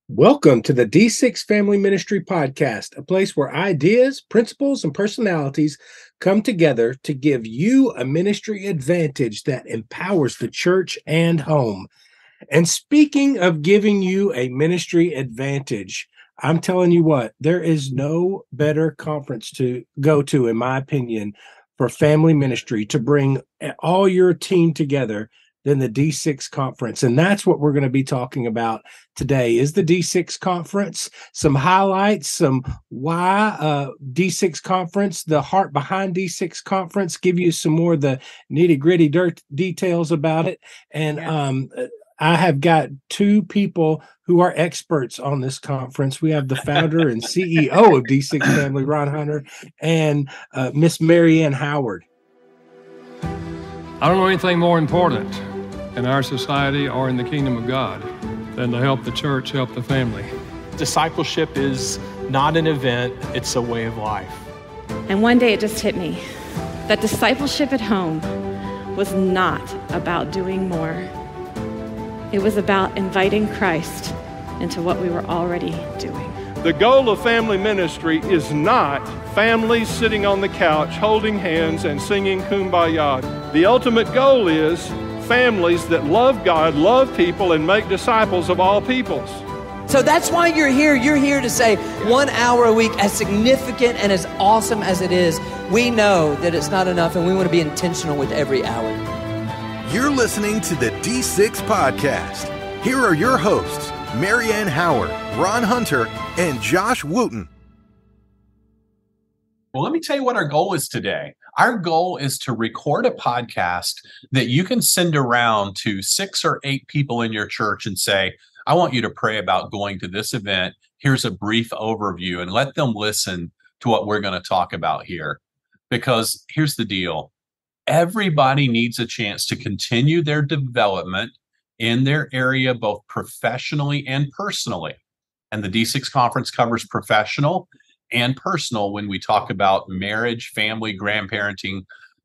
Welcome to the D6 Family Ministry Podcast, a place where ideas, principles, and personalities come together to give you a ministry advantage that empowers the church and home. And speaking of giving you a ministry advantage, I'm telling you what, there is no better conference to go to, in my opinion, for family ministry to bring all your team together than the D6 conference. And that's what we're going to be talking about today is the D6 conference, some highlights, some why D6 conference, the heart behind D6 conference, give you some more of the nitty gritty dirt details about it. And I have got two people who are experts on this conference. We have the founder and CEO of D6 Family, Ron Hunter, and Miss Mary Ann Howard. I don't know anything more important in our society or in the kingdom of God than to help the church, help the family. Discipleship is not an event, it's a way of life. And one day it just hit me that discipleship at home was not about doing more. It was about inviting Christ into what we were already doing. The goal of family ministry is not families sitting on the couch holding hands and singing Kumbaya. The ultimate goal is families that love God, love people, and make disciples of all peoples. So that's why you're here. You're here to say 1 hour a week, as significant and as awesome as it is, we know that it's not enough and we want to be intentional with every hour. You're listening to the D6 Podcast. Here are your hosts, Mary Ann Howard, Ron Hunter, and Josh Wooten. Well, let me tell you what our goal is today. Our goal is to record a podcast that you can send around to 6 or 8 people in your church and say, I want you to pray about going to this event. Here's a brief overview, and let them listen to what we're going to talk about here. Because here's the deal. Everybody needs a chance to continue their development in their area, both professionally and personally. And the D6 conference covers professional and personal when we talk about marriage, family, grandparenting,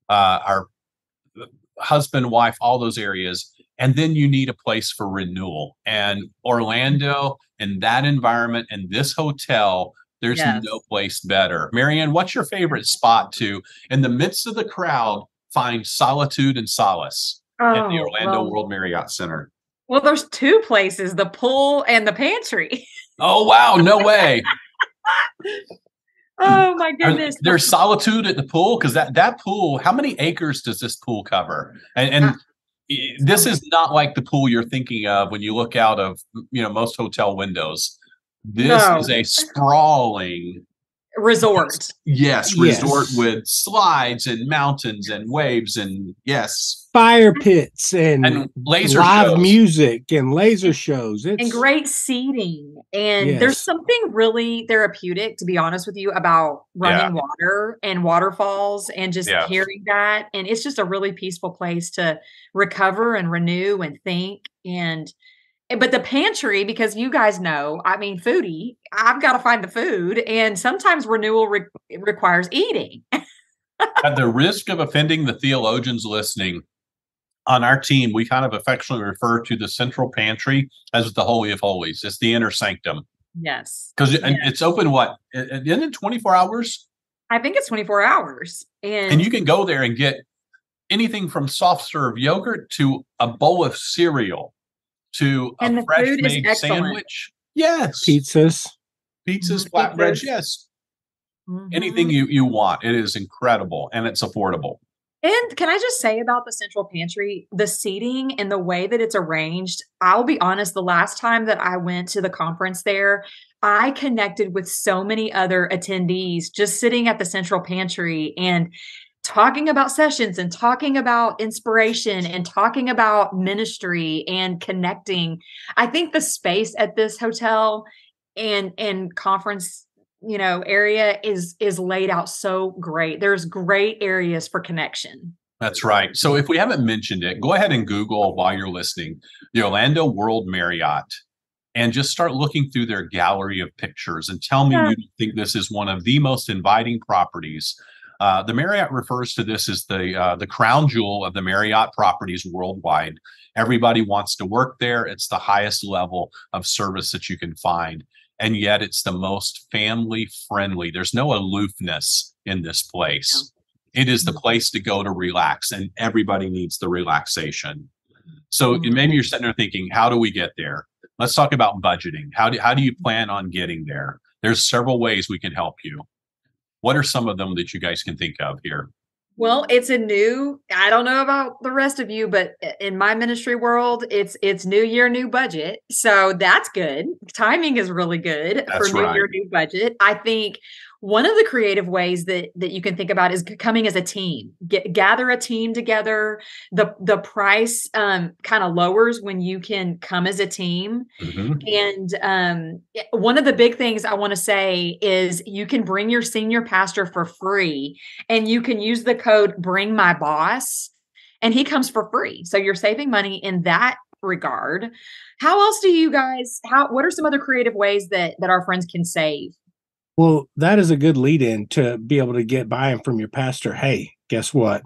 our husband, wife, all those areas. And then you need a place for renewal. And Orlando, in that environment, and this hotel, there's no place better. Mary Ann, what's your favorite spot to, in the midst of the crowd, find solitude and solace at the Orlando World Marriott Center? Well, there's two places, the pool and the pantry. Oh, wow. No way. Oh, my goodness. There's solitude at the pool? Because that pool, how many acres does this pool cover? And this is not like the pool you're thinking of when you look out of, most hotel windows. This is a sprawling resort. Yes, resort with slides and mountains and waves and fire pits and laser live shows. Music and laser shows. And great seating. And there's something really therapeutic, to be honest with you, about running water and waterfalls and just hearing that. And it's just a really peaceful place to recover and renew and think. But the pantry, because you guys know, I mean, foodie, I've got to find the food. And sometimes renewal requires eating. At the risk of offending the theologians listening, on our team, we kind of affectionately refer to the central pantry as the Holy of Holies. It's the inner sanctum. Yes. Because it's open, isn't it 24 hours? I think it's 24 hours. And you can go there and get anything from soft serve yogurt to a bowl of cereal. To a fresh made sandwich. Yes. Pizzas, flatbreads. Yes. Mm-hmm. Anything you want. It is incredible and it's affordable. And can I just say about the central pantry, the seating and the way that it's arranged, I'll be honest, the last time that I went to the conference there, I connected with so many other attendees just sitting at the central pantry and talking about sessions and talking about inspiration and talking about ministry and connecting. I think the space at this hotel and conference, area is laid out so great. There's great areas for connection. That's right. So if we haven't mentioned it, go ahead and Google while you're listening, the Orlando World Marriott, and just start looking through their gallery of pictures and tell me you think this is one of the most inviting properties The Marriott refers to this as the crown jewel of the Marriott properties worldwide. Everybody wants to work there. It's the highest level of service that you can find. And yet it's the most family friendly. There's no aloofness in this place. It is the place to go to relax, and everybody needs the relaxation. So maybe you're sitting there thinking, how do we get there? Let's talk about budgeting. How do you plan on getting there? There's several ways we can help you. What are some of them that you guys can think of here? Well, I don't know about the rest of you, but in my ministry world, it's new year, new budget. So that's good. Timing is really good for new year, new budget. I think one of the creative ways that you can think about is coming as a team. Gather a team together. The price kind of lowers when you can come as a team. And one of the big things I want to say is you can bring your senior pastor for free, and you can use the code Bring My Boss, and he comes for free. So you're saving money in that regard. How else do you guys? What are some other creative ways that our friends can save? Well, that is a good lead in to be able to get buy-in from your pastor. Hey, guess what?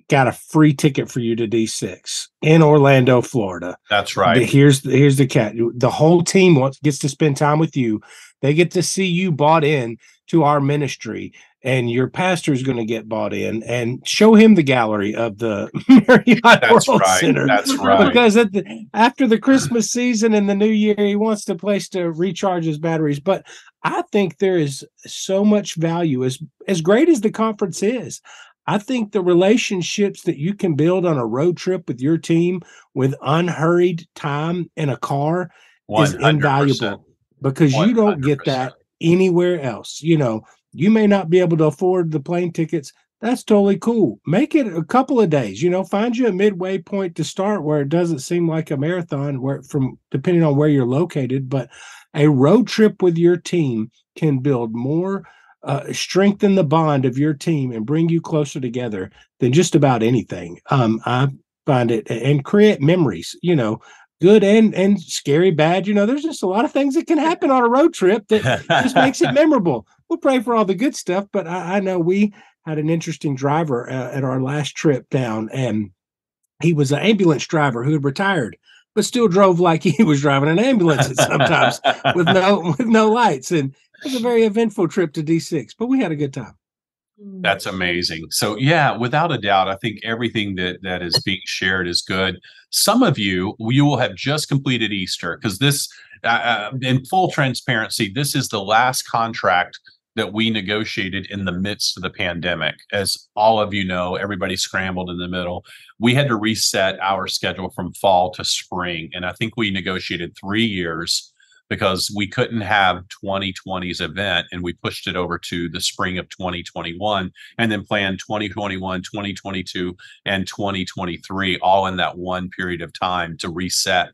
Got a free ticket for you to D6 in Orlando, Florida. That's right. Here's the cat. The whole team gets to spend time with you. They get to see you bought in to our ministry, and your pastor is going to get bought in, and show him the gallery of the Marriott World Center. That's right. Because after the Christmas season and the New Year, he wants the place to recharge his batteries. But I think there is so much value, as great as the conference is. I think the relationships that you can build on a road trip with your team with unhurried time in a car 100%. Is invaluable, because 100%. You don't get that anywhere else. You may not be able to afford the plane tickets. That's totally cool. Make it a couple of days, find you a midway point to start where it doesn't seem like a marathon depending on where you're located. But a road trip with your team can build more, strengthen the bond of your team and bring you closer together than just about anything. I find it, and create memories, good and scary, bad. There's just a lot of things that can happen on a road trip that just makes it memorable. We'll pray for all the good stuff, but I know we had an interesting driver at our last trip down, and he was an ambulance driver who had retired, but still drove like he was driving an ambulance sometimes with no lights. And it was a very eventful trip to D6, but we had a good time. That's amazing. So yeah, without a doubt, I think everything that is being shared is good. Some of you will have just completed Easter, because this, in full transparency, this is the last contract that we negotiated in the midst of the pandemic. As all of you know, everybody scrambled in the middle. We had to reset our schedule from fall to spring. And I think we negotiated 3 years because we couldn't have 2020's event, and we pushed it over to the spring of 2021, and then planned 2021, 2022, and 2023 all in that one period of time to reset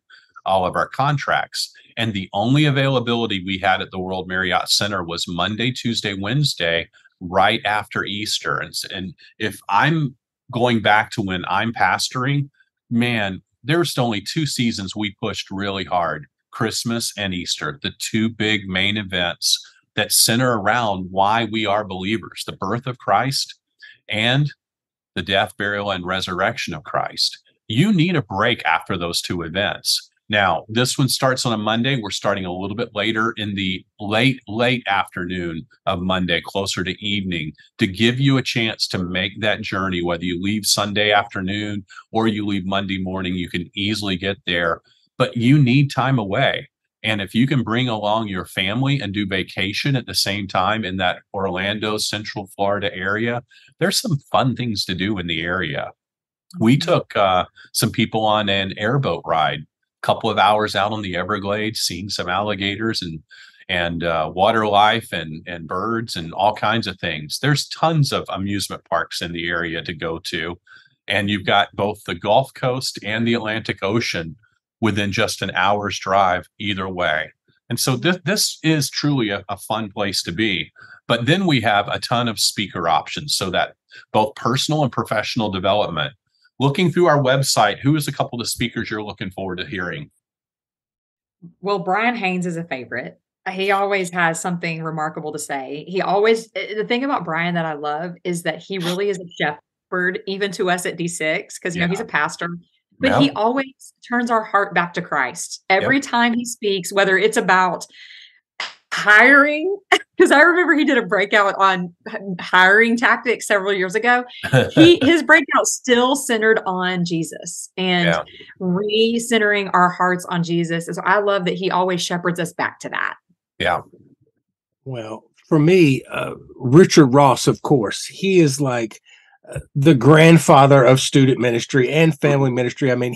all of our contracts. And the only availability we had at the World Marriott Center was Monday, Tuesday, Wednesday, right after Easter. And if I'm going back to when I'm pastoring, man, there's only 2 seasons we pushed really hard: Christmas and Easter, the 2 big main events that center around why we are believers: the birth of Christ and the death, burial, and resurrection of Christ. You need a break after those 2 events. Now, this one starts on a Monday. We're starting a little bit later in the late afternoon of Monday, closer to evening, to give you a chance to make that journey. Whether you leave Sunday afternoon or you leave Monday morning, you can easily get there. But you need time away. And if you can bring along your family and do vacation at the same time in that Orlando, Central Florida area, there's some fun things to do in the area. We took some people on an airboat ride, couple of hours out on the Everglades, seeing some alligators and water life and birds and all kinds of things. There's tons of amusement parks in the area to go to. And you've got both the Gulf Coast and the Atlantic Ocean within just an hour's drive either way. And so this is truly a fun place to be. But then we have a ton of speaker options, so that both personal and professional development. Looking through our website, who is a couple of speakers you're looking forward to hearing? Well, Brian Haynes is a favorite. He always has something remarkable to say. The thing about Brian that I love is that he really is a shepherd, even to us at D6, because, he's a pastor, but he always turns our heart back to Christ. Every time he speaks, whether it's about hiring, because I remember he did a breakout on hiring tactics several years ago. His breakout still centered on Jesus and re-centering our hearts on Jesus. And so I love that he always shepherds us back to that. Yeah. Well, for me, Richard Ross, of course, he is like the grandfather of student ministry and family ministry. I mean,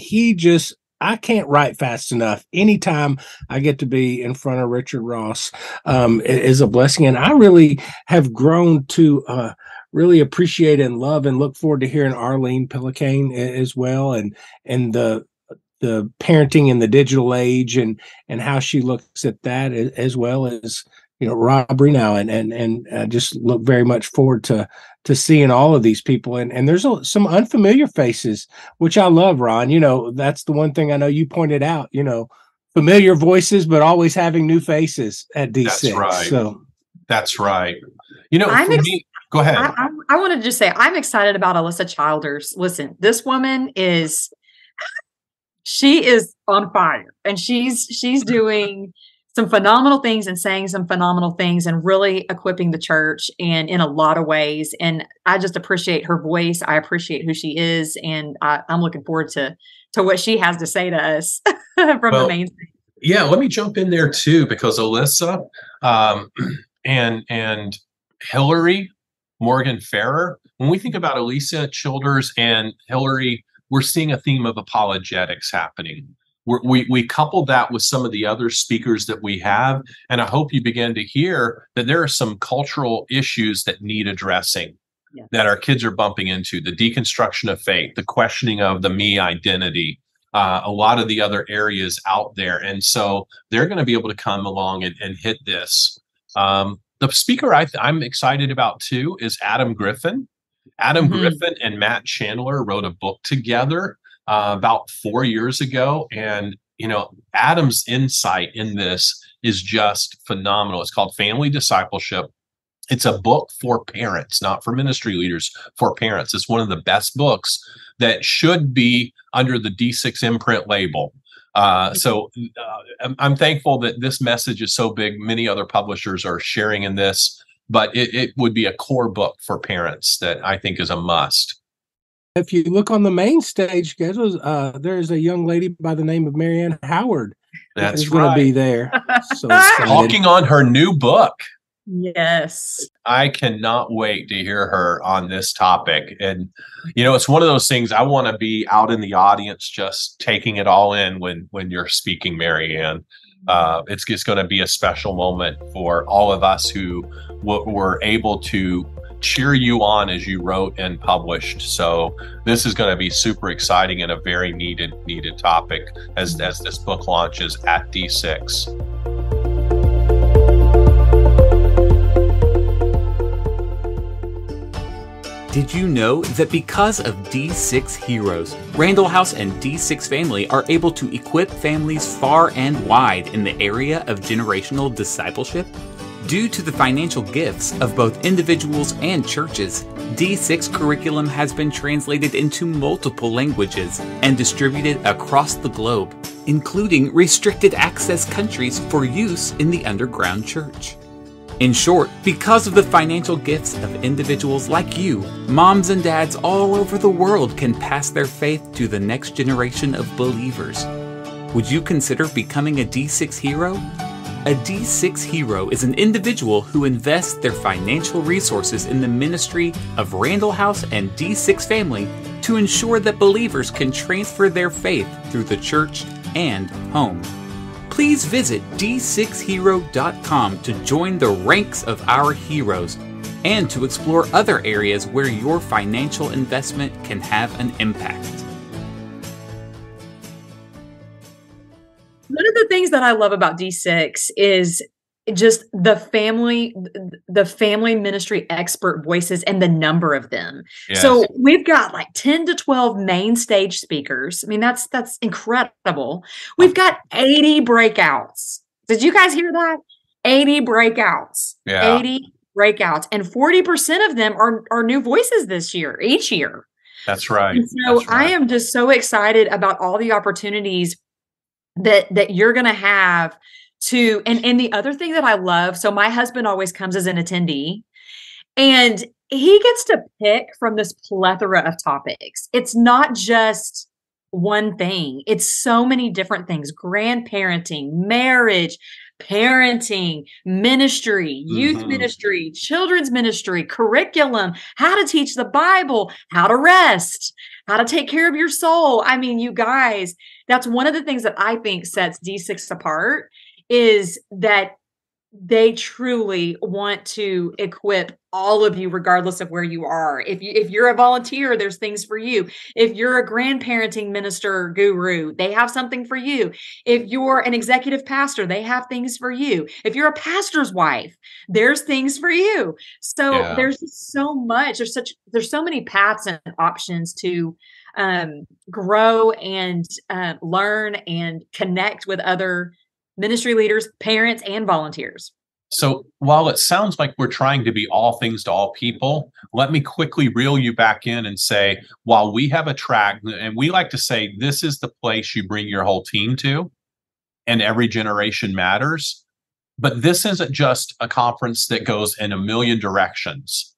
I can't write fast enough. Anytime I get to be in front of Richard Ross is a blessing. And I really have grown to really appreciate and love and look forward to hearing Arlene Pillicane as well. And the parenting in the digital age and how she looks at that, as well as, Rob Renow, and just look very much forward to seeing all of these people. And there's some unfamiliar faces, which I love, Ron. That's the one thing I know you pointed out, familiar voices, but always having new faces at D6. That's right. So that's right. For me, go ahead. I wanted to just say, I'm excited about Alyssa Childers. Listen, this woman she is on fire, and she's doing some phenomenal things and saying some phenomenal things and really equipping the church and in a lot of ways. And I just appreciate her voice. I appreciate who she is. And I'm looking forward to what she has to say to us from the main stage. Yeah, let me jump in there too, because Alyssa and Hillary Morgan Farrer, when we think about Alyssa Childers and Hillary, we're seeing a theme of apologetics happening. We couple that with some of the other speakers that we have, and I hope you begin to hear that there are some cultural issues that need addressing, that our kids are bumping into: the deconstruction of faith, the questioning of the me identity, a lot of the other areas out there. And so they're going to be able to come along and hit this. The speaker I'm excited about too is Adam Griffin. Adam Griffin and Matt Chandler wrote a book together about 4 years ago. And, Adam's insight in this is just phenomenal. It's called Family Discipleship. It's a book for parents, not for ministry leaders, for parents. It's one of the best books that should be under the D6 imprint label. So I'm thankful that this message is so big. Many other publishers are sharing in this, but it would be a core book for parents that I think is a must. If you look on the main stage, guys, there's a young lady by the name of Marianne Howard. That's going to be there. So talking on her new book. Yes. I cannot wait to hear her on this topic. And, it's one of those things I want to be out in the audience, just taking it all in when you're speaking, Marianne. It's just going to be a special moment for all of us who were able to cheer you on as you wrote and published. So this is going to be super exciting and a very needed topic as this book launches at D6. Did you know that because of D6 Heroes, Randall House and D6 Family are able to equip families far and wide in the area of generational discipleship? Due to the financial gifts of both individuals and churches, D6 curriculum has been translated into multiple languages and distributed across the globe, including restricted access countries for use in the underground church. In short, because of the financial gifts of individuals like you, moms and dads all over the world can pass their faith to the next generation of believers. Would you consider becoming a D6 hero? A D6 hero is an individual who invests their financial resources in the ministry of Randall House and D6 Family to ensure that believers can transfer their faith through the church and home. Please visit d6hero.com to join the ranks of our heroes and to explore other areas where your financial investment can have an impact. One of the things that I love about D6 is just the family ministry expert voices and the number of them. Yes. So we've got like 10 to 12 main stage speakers. I mean, that's incredible. We've got 80 breakouts. Did you guys hear that? 80 breakouts. Yeah. 80 breakouts. And 40% of them are new voices this year, each year. That's right. And so I am just so excited about all the opportunities that you're going to have to, and the other thing that I love, so my husband always comes as an attendee, and he gets to pick from this plethora of topics. It's not just one thing. It's so many different things: grandparenting, marriage, parenting, ministry, youth ministry, children's ministry, curriculum, how to teach the Bible, how to rest, how to take care of your soul. I mean, you guys, that's one of the things that I think sets D6 apart, is that they truly want to equip all of you, regardless of where you are. If you're a volunteer, there's things for you. If you're a grandparenting minister guru, they have something for you. If you're an executive pastor, they have things for you. If you're a pastor's wife, there's things for you. So there's just so much. There's so many paths and options to grow and learn and connect with other ministry leaders, parents, and volunteers. So while it sounds like we're trying to be all things to all people, let me quickly reel you back in and say, while we have a track, and we like to say, this is the place you bring your whole team to, and every generation matters. But this isn't just a conference that goes in a million directions.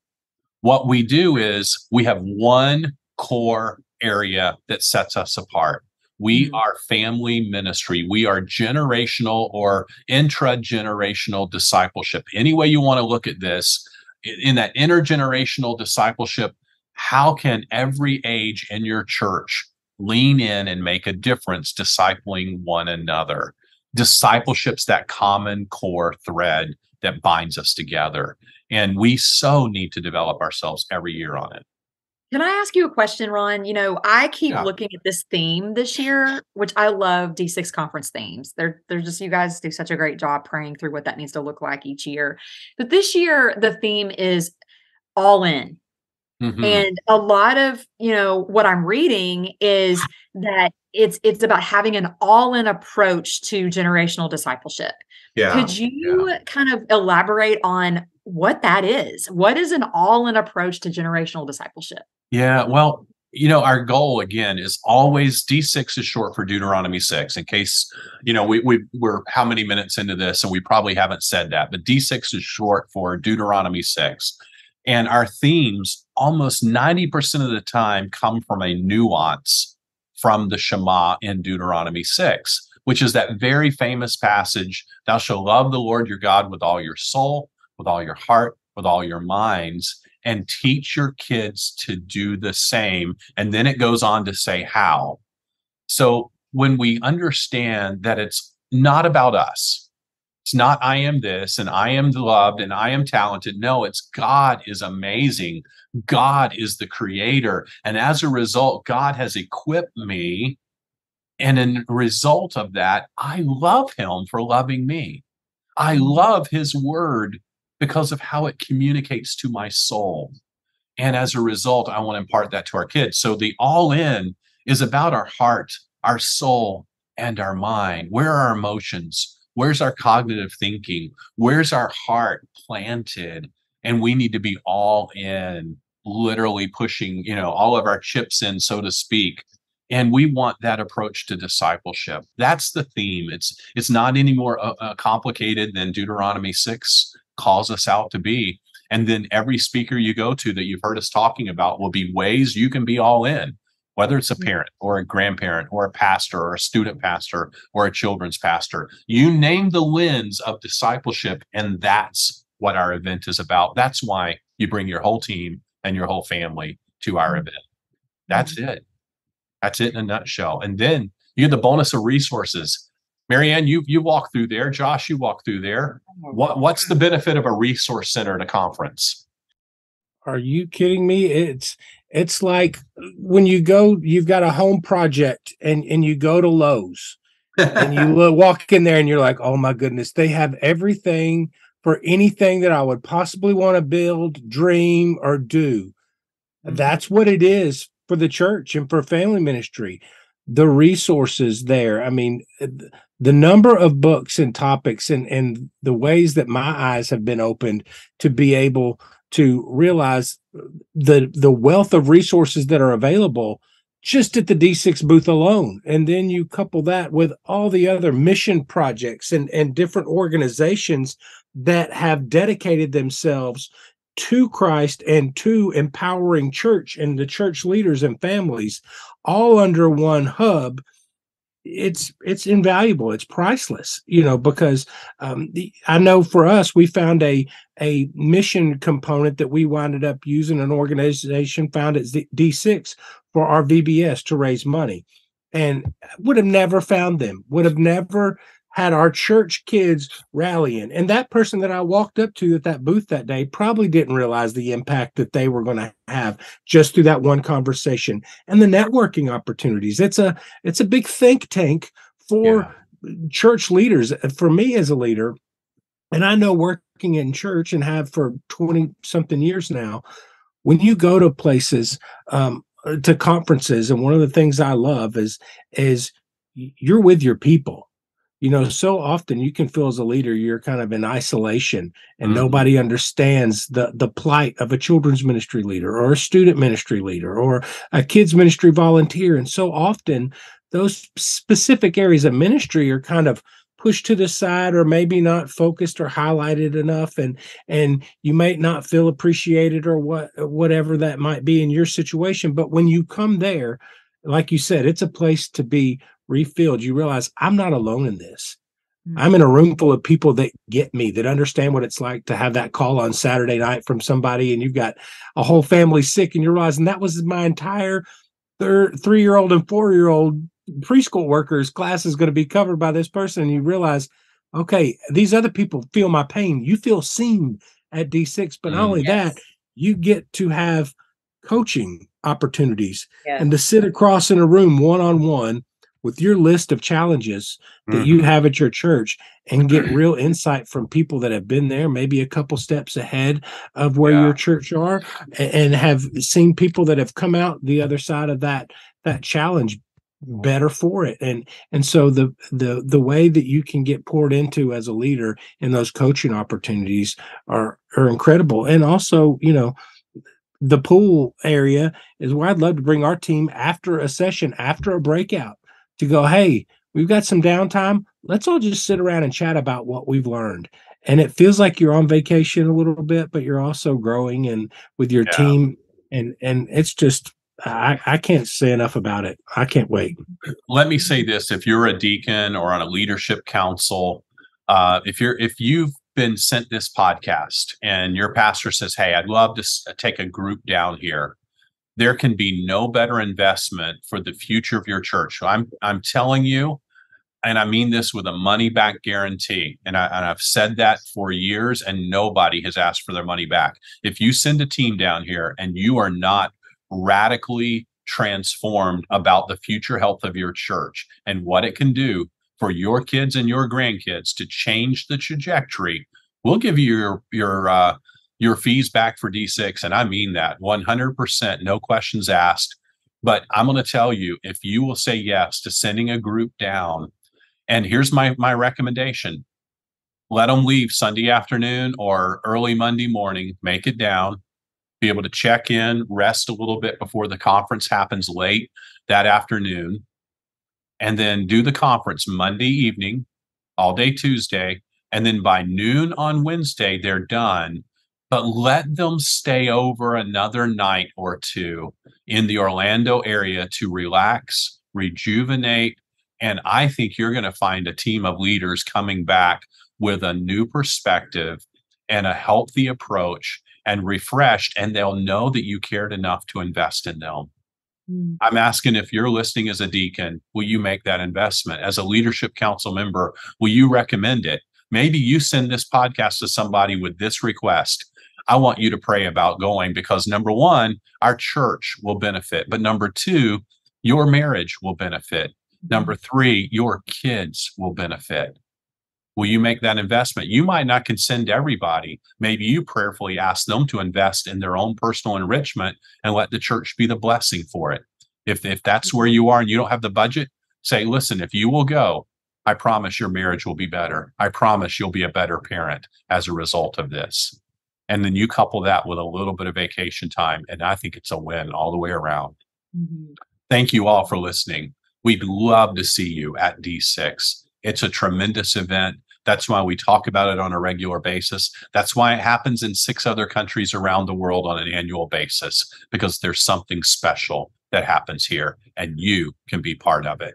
What we do is we have one core area that sets us apart. We are family ministry. We are generational or intra-generational discipleship. Any way you want to look at this, in that intergenerational discipleship, how can every age in your church lean in and make a difference discipling one another? Discipleship's that common core thread that binds us together. And we so need to develop ourselves every year on it. Can I ask you a question, Ron? You know, I keep looking at this theme this year, which I love D6 conference themes. They're just, you guys do such a great job praying through what that needs to look like each year. But this year, the theme is all in. And a lot of, you know, what I'm reading is that it's about having an all-in approach to generational discipleship. Could you kind of elaborate on what that is? What is an all-in approach to generational discipleship? Yeah, well, you know, our goal again is always, D6 is short for Deuteronomy 6, in case, you know, we're how many minutes into this and we probably haven't said that, but D6 is short for Deuteronomy 6. And our themes almost 90% of the time come from a nuance from the Shema in Deuteronomy 6, which is that very famous passage, thou shalt love the Lord your God with all your soul, with all your heart, with all your minds, and teach your kids to do the same. And then it goes on to say how. So when we understand that it's not about us, it's not I am this and I am loved and I am talented. No, it's God is amazing. God is the creator. And as a result, God has equipped me. And in result of that, I love him for loving me. I love his word because of how it communicates to my soul. And as a result, I want to impart that to our kids. So the all in is about our heart, our soul, and our mind. Where are our emotions? Where's our cognitive thinking? Where's our heart planted? And we need to be all in, literally pushing, you know, all of our chips in, so to speak. And we want that approach to discipleship. That's the theme. It's not any more complicated than Deuteronomy 6 calls us out to be. And then every speaker you go to that you've heard us talking about will be ways you can be all in, whether it's a parent or a grandparent or a pastor or a student pastor or a children's pastor. You name the lens of discipleship, and that's what our event is about. That's why you bring your whole team and your whole family to our event. That's it. That's it in a nutshell. And then you get the bonus of resources. Marianne, you walk through there. Josh, you walk through there. What's the benefit of a resource center at a conference? Are you kidding me? It's like when you go, you've got a home project and you go to Lowe's and you walk in there and you're like, oh my goodness, they have everything for anything that I would possibly want to build, dream, or do. That's what it is for the church and for family ministry. the resources there. I mean, the number of books and topics and the ways that my eyes have been opened to be able to realize the wealth of resources that are available just at the D6 booth alone. And then you couple that with all the other mission projects and different organizations that have dedicated themselves to Christ and to empowering church and the church leaders and families all under one hub. It's invaluable. It's priceless, because I know for us, we found a mission component that we wound up using, an organization found at D6 for our VBS to raise money, and would have never found them, would have never had our church kids rallying. And that person that I walked up to at that booth that day probably didn't realize the impact that they were going to have just through that one conversation and the networking opportunities. It's a big think tank for church leaders. For me as a leader, and I know working in church and have for 20 something years now, when you go to places, to conferences, and one of the things I love is you're with your people. So often you can feel as a leader, you're kind of in isolation and nobody understands the plight of a children's ministry leader or a student ministry leader or a kids ministry volunteer. And so often those specific areas of ministry are kind of pushed to the side or maybe not focused or highlighted enough. And you might not feel appreciated or whatever that might be in your situation. But when you come there, like you said, it's a place to be refilled. You realize I'm not alone in this. I'm in a room full of people that get me, that understand what it's like to have that call on Saturday night from somebody, and you've got a whole family sick, and you're realizing that was my entire 3-year-old and 4-year-old preschool workers class is going to be covered by this person. And you realize, okay, these other people feel my pain. You feel seen at D6, but not only that, you get to have coaching opportunities and to sit across in a room one-on-one with your list of challenges that you have at your church and get real insight from people that have been there, maybe a couple steps ahead of where your church are, and have seen people that have come out the other side of that challenge better for it. And so the way that you can get poured into as a leader in those coaching opportunities are incredible. And also, the pool area is where I'd love to bring our team after a session, after a breakout, to go, hey, we've got some downtime. Let's all just sit around and chat about what we've learned. And it feels like you're on vacation a little bit, but you're also growing and with your team. And it's just, I can't say enough about it. I can't wait. Let me say this. If you're a deacon or on a leadership council, if you've been sent this podcast and your pastor says, hey, I'd love to take a group down here, there can be no better investment for the future of your church. So I'm telling you, and I mean this with a money back guarantee. And I've said that for years, and nobody has asked for their money back. If you send a team down here and you are not radically transformed about the future health of your church and what it can do for your kids and your grandkids to change the trajectory, we'll give you your fees back for D6. And I mean that 100%, no questions asked. But I'm going to tell you, if you will say yes to sending a group down, and here's my recommendation, let them leave Sunday afternoon or early Monday morning, make it down, be able to check in, rest a little bit before the conference happens late that afternoon, and then do the conference Monday evening, all day Tuesday, and then by noon on Wednesday, they're done. But let them stay over another night or two in the Orlando area to relax, rejuvenate, and I think you're going to find a team of leaders coming back with a new perspective and a healthy approach and refreshed, and they'll know that you cared enough to invest in them. I'm asking, if you're listening as a deacon, will you make that investment? As a leadership council member, will you recommend it? Maybe you send this podcast to somebody with this request. I want you to pray about going, because number one, our church will benefit. But number two, your marriage will benefit. Number three, your kids will benefit. Will you make that investment? You might not can send everybody. Maybe you prayerfully ask them to invest in their own personal enrichment and let the church be the blessing for it. If that's where you are and you don't have the budget, say, listen, if you will go, I promise your marriage will be better. I promise you'll be a better parent as a result of this. And then you couple that with a little bit of vacation time, and I think it's a win all the way around. Mm-hmm. Thank you all for listening. We'd love to see you at D6. It's a tremendous event. That's why we talk about it on a regular basis. That's why it happens in 6 other countries around the world on an annual basis, because there's something special that happens here, and you can be part of it.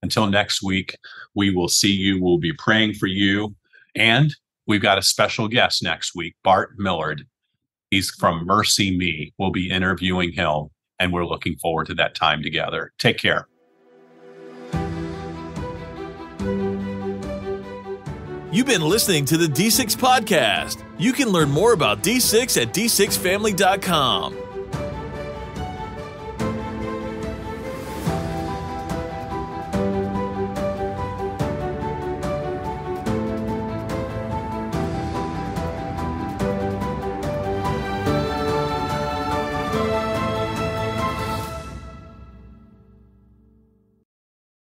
Until next week, we will see you. We'll be praying for you. And we've got a special guest next week, Bart Millard. He's from Mercy Me. We'll be interviewing him, and we're looking forward to that time together. Take care. You've been listening to the D6 Podcast. You can learn more about D6 at d6family.com.